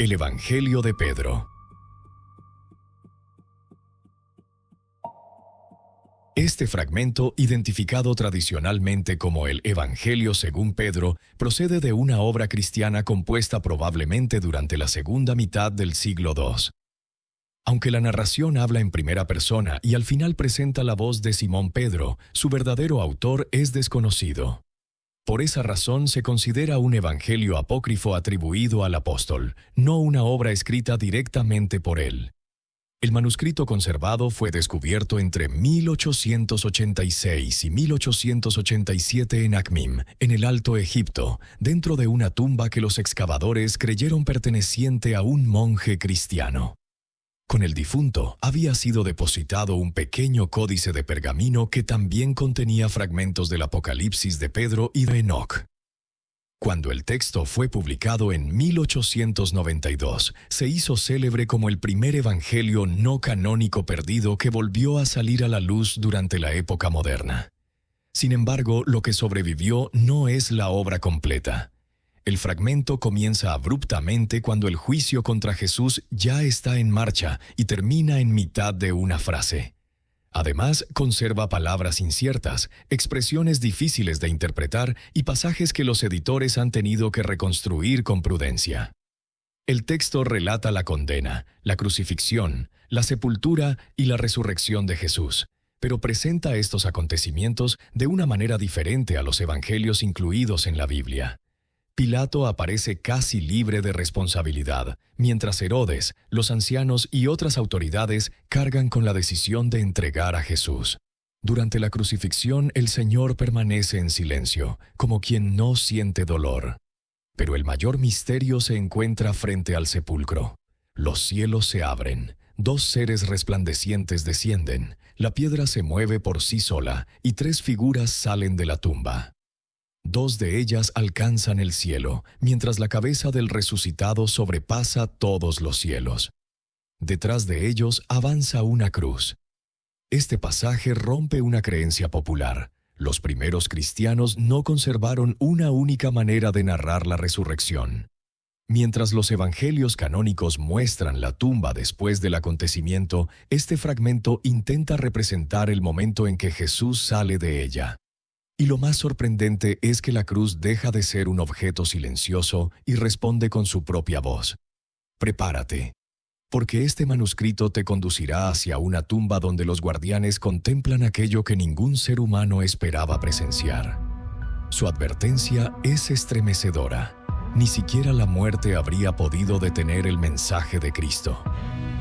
El Evangelio de Pedro. Este fragmento, identificado tradicionalmente como el Evangelio según Pedro, procede de una obra cristiana compuesta probablemente durante la segunda mitad del siglo II. Aunque la narración habla en primera persona y al final presenta la voz de Simón Pedro, su verdadero autor es desconocido. Por esa razón se considera un evangelio apócrifo atribuido al apóstol, no una obra escrita directamente por él. El manuscrito conservado fue descubierto entre 1886 y 1887 en Akhmim, en el Alto Egipto, dentro de una tumba que los excavadores creyeron perteneciente a un monje cristiano. Con el difunto había sido depositado un pequeño códice de pergamino que también contenía fragmentos del Apocalipsis de Pedro y de Enoc. Cuando el texto fue publicado en 1892, se hizo célebre como el primer evangelio no canónico perdido que volvió a salir a la luz durante la época moderna. Sin embargo, lo que sobrevivió no es la obra completa. El fragmento comienza abruptamente cuando el juicio contra Jesús ya está en marcha y termina en mitad de una frase. Además, conserva palabras inciertas, expresiones difíciles de interpretar y pasajes que los editores han tenido que reconstruir con prudencia. El texto relata la condena, la crucifixión, la sepultura y la resurrección de Jesús, pero presenta estos acontecimientos de una manera diferente a los evangelios incluidos en la Biblia. Pilato aparece casi libre de responsabilidad, mientras Herodes, los ancianos y otras autoridades cargan con la decisión de entregar a Jesús. Durante la crucifixión, el Señor permanece en silencio, como quien no siente dolor. Pero el mayor misterio se encuentra frente al sepulcro. Los cielos se abren, dos seres resplandecientes descienden, la piedra se mueve por sí sola y tres figuras salen de la tumba. Dos de ellas alcanzan el cielo, mientras la cabeza del resucitado sobrepasa todos los cielos. Detrás de ellos avanza una cruz. Este pasaje rompe una creencia popular. Los primeros cristianos no conservaron una única manera de narrar la resurrección. Mientras los evangelios canónicos muestran la tumba después del acontecimiento, este fragmento intenta representar el momento en que Jesús sale de ella. Y lo más sorprendente es que la cruz deja de ser un objeto silencioso y responde con su propia voz. Prepárate, porque este manuscrito te conducirá hacia una tumba donde los guardianes contemplan aquello que ningún ser humano esperaba presenciar. Su advertencia es estremecedora. Ni siquiera la muerte habría podido detener el mensaje de Cristo.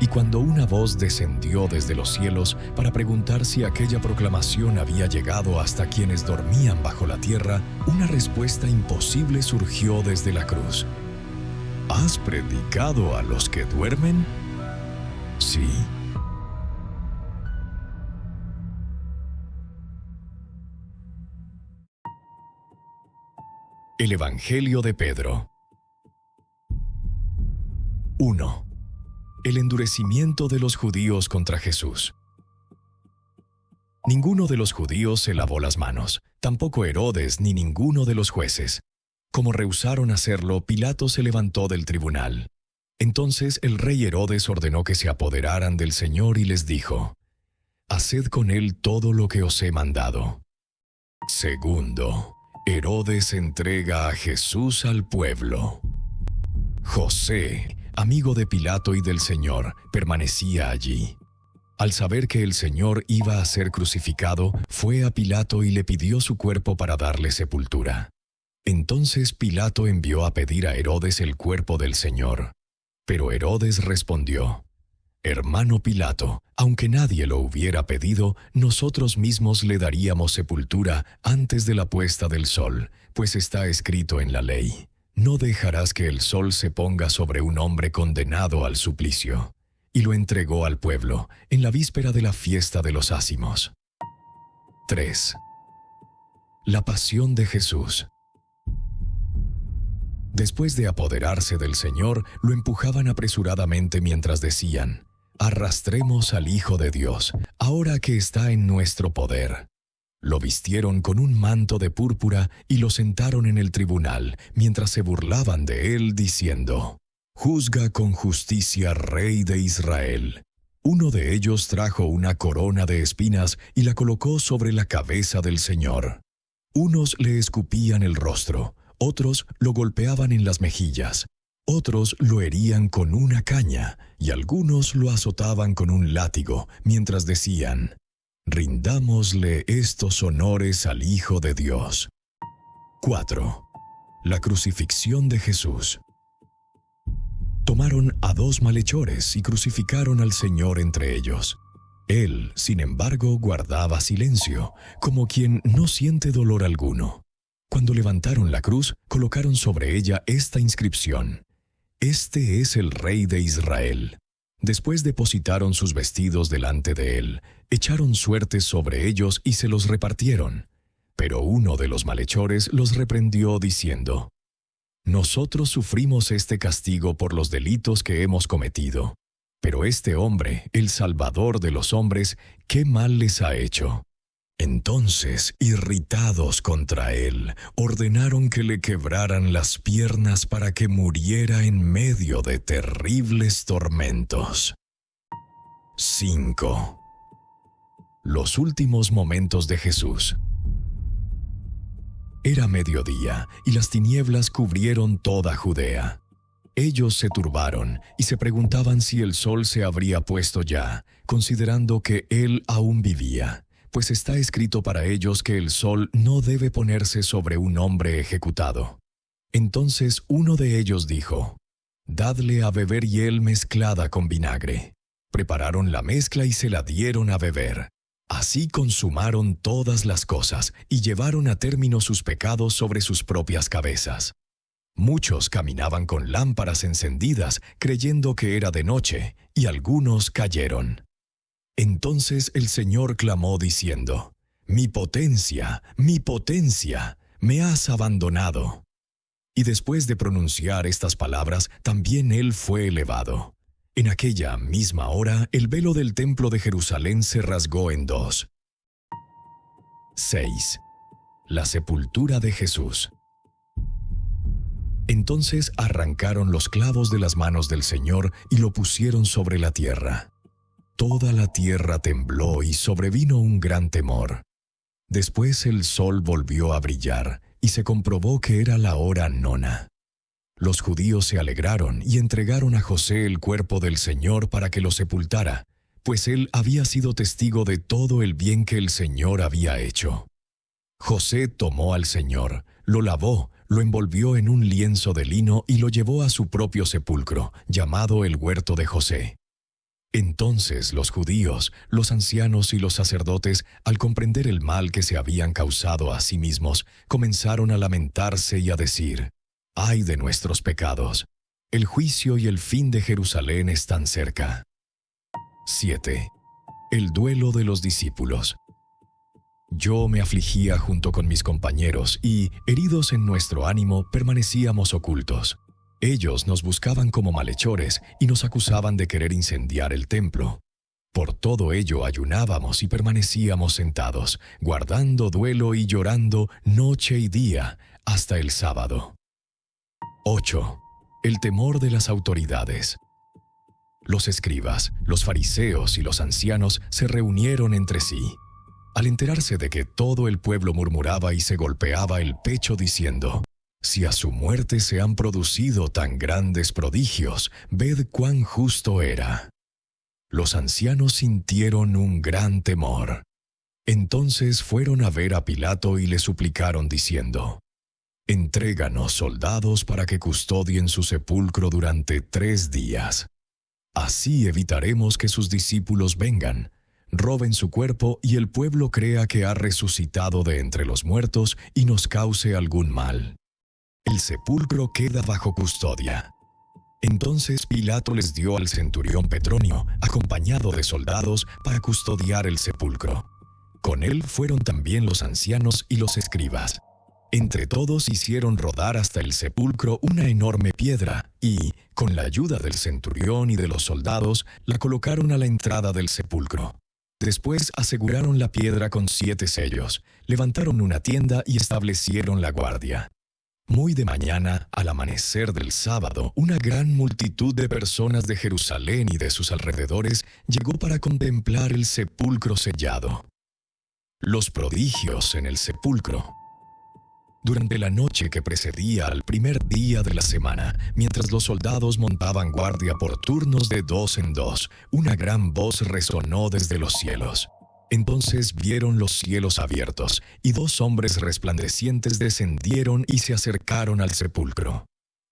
Y cuando una voz descendió desde los cielos para preguntar si aquella proclamación había llegado hasta quienes dormían bajo la tierra, una respuesta imposible surgió desde la cruz. ¿Has predicado a los que duermen? Sí. El Evangelio de Pedro. 1. El endurecimiento de los judíos contra Jesús. Ninguno de los judíos se lavó las manos, tampoco Herodes ni ninguno de los jueces. Como rehusaron hacerlo, Pilato se levantó del tribunal. Entonces el rey Herodes ordenó que se apoderaran del Señor y les dijo: «Haced con él todo lo que os he mandado». 2. Herodes entrega a Jesús al pueblo. José, amigo de Pilato y del Señor, permanecía allí. Al saber que el Señor iba a ser crucificado, fue a Pilato y le pidió su cuerpo para darle sepultura. Entonces Pilato envió a pedir a Herodes el cuerpo del Señor. Pero Herodes respondió: «Hermano Pilato, aunque nadie lo hubiera pedido, nosotros mismos le daríamos sepultura antes de la puesta del sol, pues está escrito en la ley: no dejarás que el sol se ponga sobre un hombre condenado al suplicio». Y lo entregó al pueblo, en la víspera de la fiesta de los ázimos. 3. La pasión de Jesús. Después de apoderarse del Señor, lo empujaban apresuradamente mientras decían: «Arrastremos al Hijo de Dios, ahora que está en nuestro poder». Lo vistieron con un manto de púrpura y lo sentaron en el tribunal, mientras se burlaban de él, diciendo: Juzga con justicia, Rey de Israel. Uno de ellos trajo una corona de espinas y la colocó sobre la cabeza del Señor. Unos le escupían el rostro, otros lo golpeaban en las mejillas, otros lo herían con una caña y algunos lo azotaban con un látigo, mientras decían: «Rindámosle estos honores al Hijo de Dios». 4. La crucifixión de Jesús. Tomaron a 2 malhechores y crucificaron al Señor entre ellos. Él, sin embargo, guardaba silencio, como quien no siente dolor alguno. Cuando levantaron la cruz, colocaron sobre ella esta inscripción: «Este es el Rey de Israel». Después depositaron sus vestidos delante de él, echaron suertes sobre ellos y se los repartieron. Pero uno de los malhechores los reprendió diciendo: «Nosotros sufrimos este castigo por los delitos que hemos cometido. Pero este hombre, el Salvador de los hombres, ¿qué mal les ha hecho?». Entonces, irritados contra él, ordenaron que le quebraran las piernas para que muriera en medio de terribles tormentos. 5. Los últimos momentos de Jesús. Era mediodía y las tinieblas cubrieron toda Judea. Ellos se turbaron y se preguntaban si el sol se habría puesto ya, considerando que él aún vivía, pues está escrito para ellos que el sol no debe ponerse sobre un hombre ejecutado. Entonces uno de ellos dijo: «Dadle a beber hiel mezclada con vinagre». Prepararon la mezcla y se la dieron a beber. Así consumaron todas las cosas y llevaron a término sus pecados sobre sus propias cabezas. Muchos caminaban con lámparas encendidas, creyendo que era de noche, y algunos cayeron. Entonces el Señor clamó diciendo: mi potencia, me has abandonado». Y después de pronunciar estas palabras, también él fue elevado. En aquella misma hora, el velo del templo de Jerusalén se rasgó en 2. 6. La sepultura de Jesús. Entonces arrancaron los clavos de las manos del Señor y lo pusieron sobre la tierra. Toda la tierra tembló y sobrevino un gran temor. Después el sol volvió a brillar y se comprobó que era la hora 9. Los judíos se alegraron y entregaron a José el cuerpo del Señor para que lo sepultara, pues él había sido testigo de todo el bien que el Señor había hecho. José tomó al Señor, lo lavó, lo envolvió en un lienzo de lino y lo llevó a su propio sepulcro, llamado el huerto de José. Entonces los judíos, los ancianos y los sacerdotes, al comprender el mal que se habían causado a sí mismos, comenzaron a lamentarse y a decir: «¡Ay de nuestros pecados! El juicio y el fin de Jerusalén están cerca». 7. El duelo de los discípulos. Yo me afligía junto con mis compañeros y, heridos en nuestro ánimo, permanecíamos ocultos. Ellos nos buscaban como malhechores y nos acusaban de querer incendiar el templo. Por todo ello ayunábamos y permanecíamos sentados, guardando duelo y llorando noche y día, hasta el sábado. 8. El temor de las autoridades. Los escribas, los fariseos y los ancianos se reunieron entre sí. Al enterarse de que todo el pueblo murmuraba y se golpeaba el pecho diciendo: «Si a su muerte se han producido tan grandes prodigios, ved cuán justo era». Los ancianos sintieron un gran temor. Entonces fueron a ver a Pilato y le suplicaron diciendo: «Entréganos soldados para que custodien su sepulcro durante 3 días. Así evitaremos que sus discípulos vengan, roben su cuerpo y el pueblo crea que ha resucitado de entre los muertos y nos cause algún mal. El sepulcro queda bajo custodia». Entonces Pilato les dio al centurión Petronio, acompañado de soldados, para custodiar el sepulcro. Con él fueron también los ancianos y los escribas. Entre todos hicieron rodar hasta el sepulcro una enorme piedra y, con la ayuda del centurión y de los soldados, la colocaron a la entrada del sepulcro. Después aseguraron la piedra con 7 sellos, levantaron una tienda y establecieron la guardia. Muy de mañana, al amanecer del sábado, una gran multitud de personas de Jerusalén y de sus alrededores llegó para contemplar el sepulcro sellado. Los prodigios en el sepulcro. Durante la noche que precedía al primer día de la semana, mientras los soldados montaban guardia por turnos de 2 en 2, una gran voz resonó desde los cielos. Entonces vieron los cielos abiertos, y 2 hombres resplandecientes descendieron y se acercaron al sepulcro.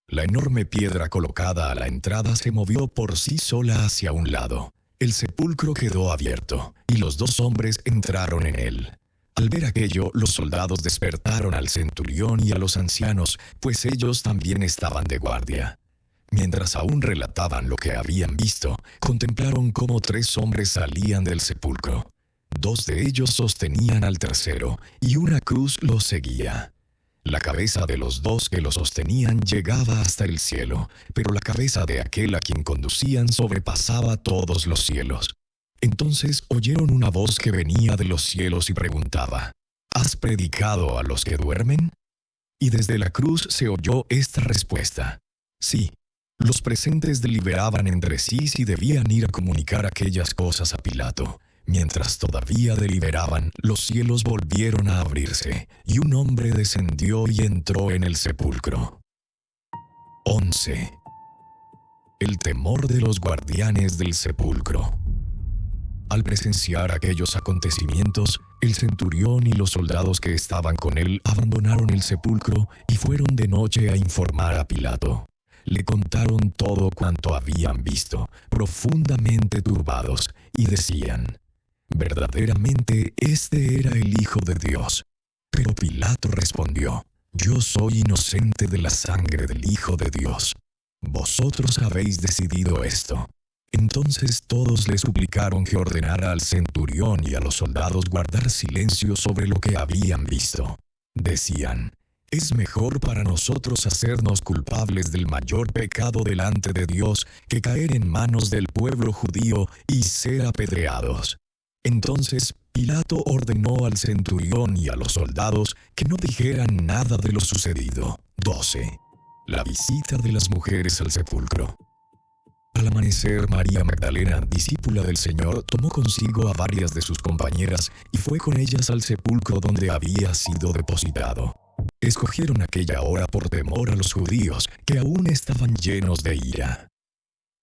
La enorme piedra colocada a la entrada se movió por sí sola hacia un lado. El sepulcro quedó abierto, y los 2 hombres entraron en él. Al ver aquello, los soldados despertaron al centurión y a los ancianos, pues ellos también estaban de guardia. Mientras aún relataban lo que habían visto, contemplaron cómo 3 hombres salían del sepulcro. 2 de ellos sostenían al tercero, y una cruz los seguía. La cabeza de los 2 que lo sostenían llegaba hasta el cielo, pero la cabeza de aquel a quien conducían sobrepasaba todos los cielos. Entonces oyeron una voz que venía de los cielos y preguntaba: ¿Has predicado a los que duermen? Y desde la cruz se oyó esta respuesta: Sí. Los presentes deliberaban entre sí si debían ir a comunicar aquellas cosas a Pilato. Mientras todavía deliberaban, los cielos volvieron a abrirse, y un hombre descendió y entró en el sepulcro. 11. El temor de los guardianes del sepulcro. Al presenciar aquellos acontecimientos, el centurión y los soldados que estaban con él abandonaron el sepulcro y fueron de noche a informar a Pilato. Le contaron todo cuanto habían visto, profundamente turbados, y decían: verdaderamente este era el Hijo de Dios. Pero Pilato respondió: yo soy inocente de la sangre del Hijo de Dios. Vosotros habéis decidido esto. Entonces todos le suplicaron que ordenara al centurión y a los soldados guardar silencio sobre lo que habían visto. Decían: es mejor para nosotros hacernos culpables del mayor pecado delante de Dios que caer en manos del pueblo judío y ser apedreados. Entonces Pilato ordenó al centurión y a los soldados que no dijeran nada de lo sucedido. 12. La visita de las mujeres al sepulcro. Al amanecer, María Magdalena, discípula del Señor, tomó consigo a varias de sus compañeras y fue con ellas al sepulcro donde había sido depositado. Escogieron aquella hora por temor a los judíos, que aún estaban llenos de ira.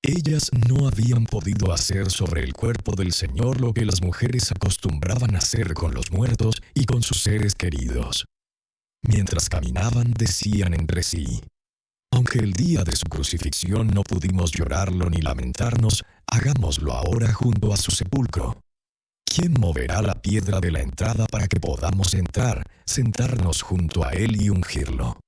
Ellas no habían podido hacer sobre el cuerpo del Señor lo que las mujeres acostumbraban a hacer con los muertos y con sus seres queridos. Mientras caminaban, decían entre sí: aunque el día de su crucifixión no pudimos llorarlo ni lamentarnos, hagámoslo ahora junto a su sepulcro. ¿Quién moverá la piedra de la entrada para que podamos entrar, sentarnos junto a él y ungirlo?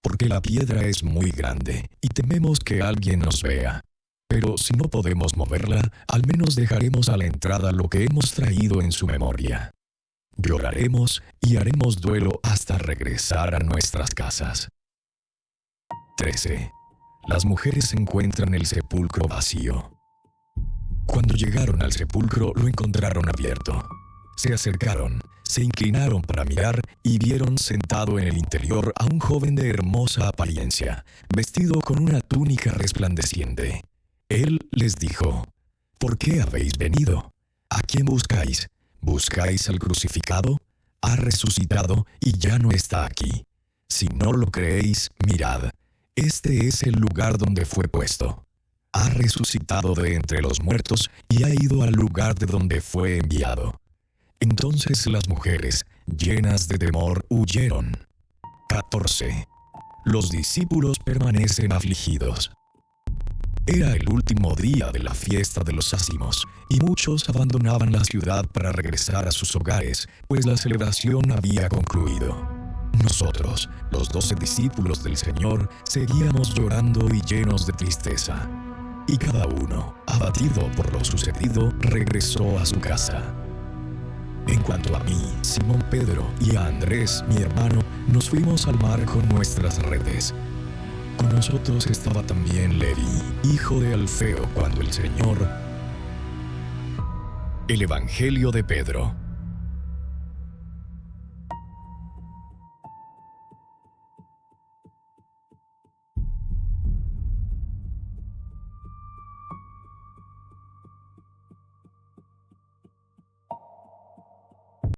Porque la piedra es muy grande y tememos que alguien nos vea. Pero si no podemos moverla, al menos dejaremos a la entrada lo que hemos traído en su memoria. Lloraremos y haremos duelo hasta regresar a nuestras casas. 13. Las mujeres encuentran el sepulcro vacío. Cuando llegaron al sepulcro, lo encontraron abierto. Se acercaron, se inclinaron para mirar y vieron sentado en el interior a un joven de hermosa apariencia, vestido con una túnica resplandeciente. Él les dijo: ¿por qué habéis venido? ¿A quién buscáis? ¿Buscáis al crucificado? Ha resucitado y ya no está aquí. Si no lo creéis, mirad. Este es el lugar donde fue puesto. Ha resucitado de entre los muertos y ha ido al lugar de donde fue enviado. Entonces las mujeres, llenas de temor, huyeron. 14. Los discípulos permanecen afligidos. Era el último día de la fiesta de los Ázimos, y muchos abandonaban la ciudad para regresar a sus hogares, pues la celebración había concluido. Nosotros, los 12 discípulos del Señor, seguíamos llorando y llenos de tristeza. Y cada uno, abatido por lo sucedido, regresó a su casa. En cuanto a mí, Simón Pedro y a Andrés, mi hermano, nos fuimos al mar con nuestras redes. Con nosotros estaba también Leví, hijo de Alfeo, cuando el Señor... El Evangelio de Pedro.